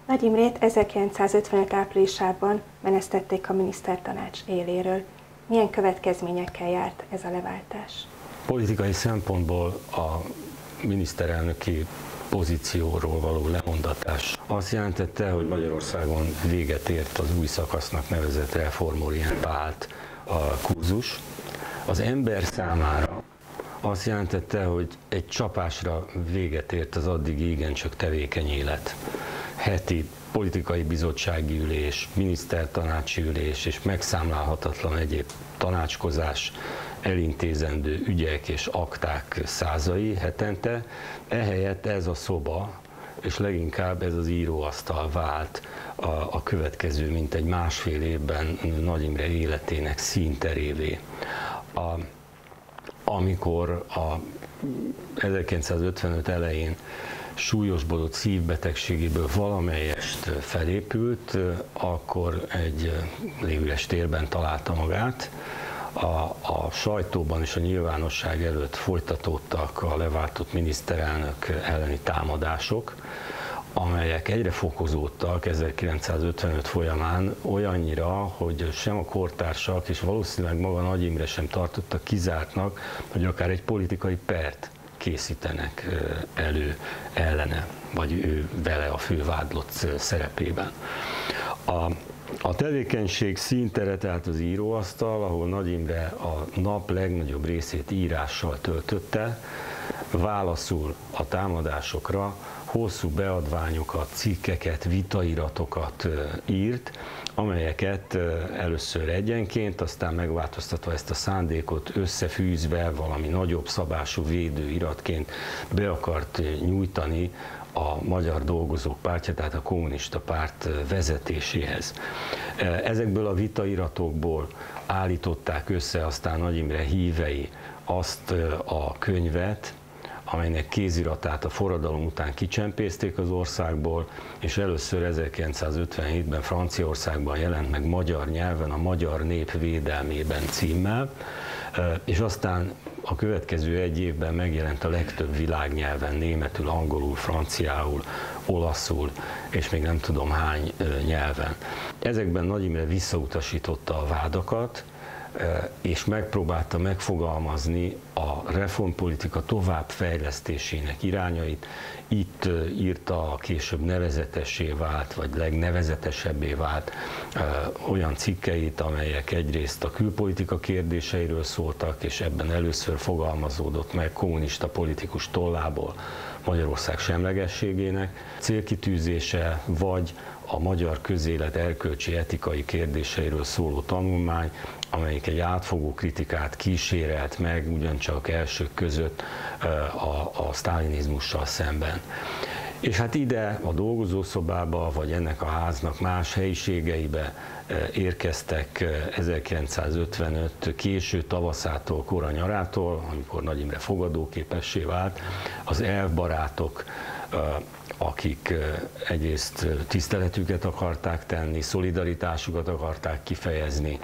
Nagy Imrét 1955. áprilisában menesztették a minisztertanács éléről. Milyen következményekkel járt ez a leváltás? Politikai szempontból a miniszterelnöki pozícióról való lemondatás azt jelentette, hogy Magyarországon véget ért az új szakasznak nevezett reformorientált a kurzus. Az ember számára azt jelentette, hogy egy csapásra véget ért az addigi igencsak tevékeny élet. Heti politikai bizottsági ülés, minisztertanácsi ülés és megszámlálhatatlan egyéb tanácskozás, elintézendő ügyek és akták százai hetente, ehelyett ez a szoba, és leginkább ez az íróasztal vált a következő mintegy másfél évben Nagy Imre életének színterévé. Amikor a 1955 elején súlyosbodott szívbetegségéből valamelyest felépült, akkor egy légüres térben találta magát. A sajtóban és a nyilvánosság előtt folytatódtak a leváltott miniszterelnök elleni támadások, amelyek egyre fokozódtak 1955 folyamán olyannyira, hogy sem a kortársak és valószínűleg maga Nagy Imre sem tartotta kizártnak, hogy akár egy politikai pert készítenek elő ellene, vagy ő vele a fővádlott szerepében. A tevékenység színtere tehát az íróasztal, ahol Nagy Imre a nap legnagyobb részét írással töltötte, válaszul a támadásokra hosszú beadványokat, cikkeket, vitairatokat írt, amelyeket először egyenként, aztán megváltoztatva ezt a szándékot összefűzve valami nagyobb szabású védőiratként be akart nyújtani a Magyar Dolgozók Pártja, tehát a kommunista párt vezetéséhez. Ezekből a vitairatokból állították össze aztán Nagy Imre hívei azt a könyvet, amelynek kéziratát a forradalom után kicsempészték az országból, és először 1957-ben Franciaországban jelent meg magyar nyelven, a Magyar Nép védelmében címmel, és aztán a következő egy évben megjelent a legtöbb világnyelven, németül, angolul, franciául, olaszul, és még nem tudom hány nyelven. Ezekben Nagy Imre visszautasította a vádakat, és megpróbálta megfogalmazni a reformpolitika továbbfejlesztésének irányait. Itt írta a később nevezetessé vált, vagy legnevezetesebbé vált olyan cikkeit, amelyek egyrészt a külpolitika kérdéseiről szóltak, és ebben először fogalmazódott meg kommunista politikus tollából Magyarország semlegességének célkitűzése, vagy a magyar közélet erkölcsi etikai kérdéseiről szóló tanulmány, amelyik egy átfogó kritikát kísérelt meg ugyancsak elsők között a sztálinizmussal szemben. És hát ide a dolgozószobába, vagy ennek a háznak más helyiségeibe érkeztek 1955 késő tavaszától, kora nyarától, amikor Nagy Imre fogadóképessé vált, az elvbarátok, akik egyrészt tiszteletüket akarták tenni, szolidaritásukat akarták kifejezni.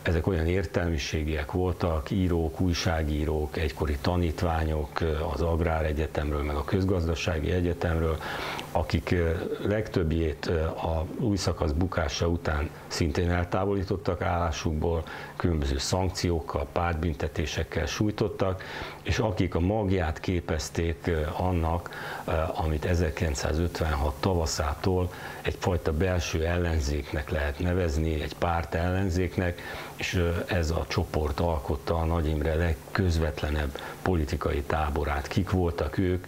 Ezek olyan értelmiségiek voltak, írók, újságírók, egykori tanítványok az Agráregyetemről, meg a Közgazdasági Egyetemről, akik legtöbbjét a új szakasz bukása után szintén eltávolítottak állásukból, különböző szankciókkal, pártbüntetésekkel sújtottak, és akik a magját képezték annak, amit 1956 tavaszától egyfajta belső ellenzéknek lehet nevezni, egy párt ellenzéknek, és ez a csoport alkotta a Nagy Imre legközvetlenebb politikai táborát. Kik voltak ők?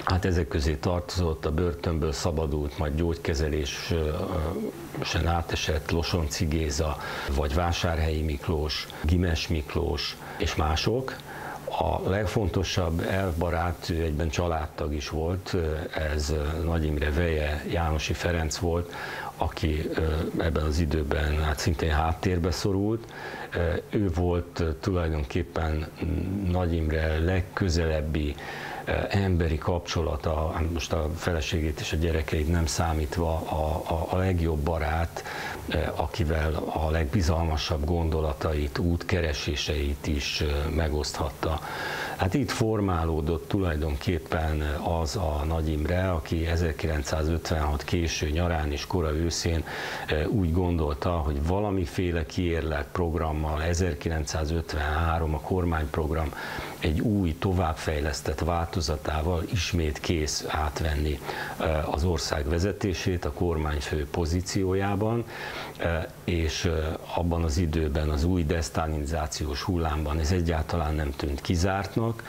Hát ezek közé tartozott a börtönből szabadult, majd gyógykezelésen átesett Losonczy Géza, vagy Vásárhelyi Miklós, Gimes Miklós és mások. A legfontosabb elvbarát, ő egyben családtag is volt, ez Nagy Imre veje, Jánosi Ferenc volt, aki ebben az időben hát szintén háttérbe szorult. Ő volt tulajdonképpen Nagy Imre legközelebbi emberi kapcsolata, most a feleségét és a gyerekeit nem számítva, a legjobb barát, akivel a legbizalmasabb gondolatait, útkereséseit is megoszthatta. Hát itt formálódott tulajdonképpen az a Nagy Imre, aki 1956 késő nyarán és kora őszén úgy gondolta, hogy valamiféle kiérlelt programmal 1953 a kormányprogram egy új, továbbfejlesztett változatával ismét kész átvenni az ország vezetését a kormányfő pozíciójában, és abban az időben az új desztálinizációs hullámban ez egyáltalán nem tűnt kizártnak.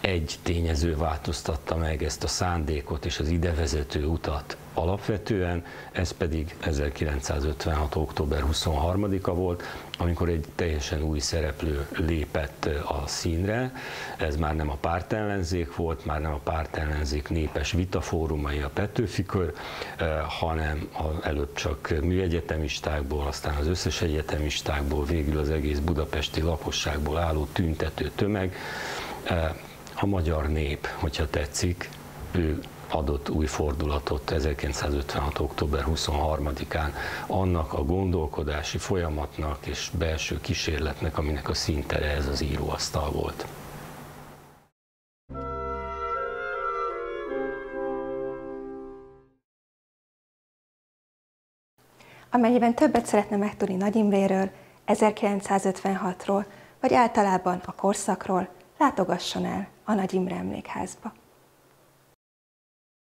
Egy tényező változtatta meg ezt a szándékot és az idevezető utat alapvetően, ez pedig 1956. október 23-a volt, amikor egy teljesen új szereplő lépett a színre. Ez már nem a pártellenzék volt, már nem a pártellenzék népes vitafórumai, a Petőfi Kör, hanem előbb csak műegyetemistákból, aztán az összes egyetemistákból, végül az egész budapesti lakosságból álló tüntető tömeg. A magyar nép, hogyha tetszik, ő adott új fordulatot 1956. október 23-án annak a gondolkodási folyamatnak és belső kísérletnek, aminek a színtere ez az íróasztal volt. Amennyiben többet szeretne megtudni Nagy Imréről, 1956-ról, vagy általában a korszakról, látogasson el a Nagy Imre Emlékházba.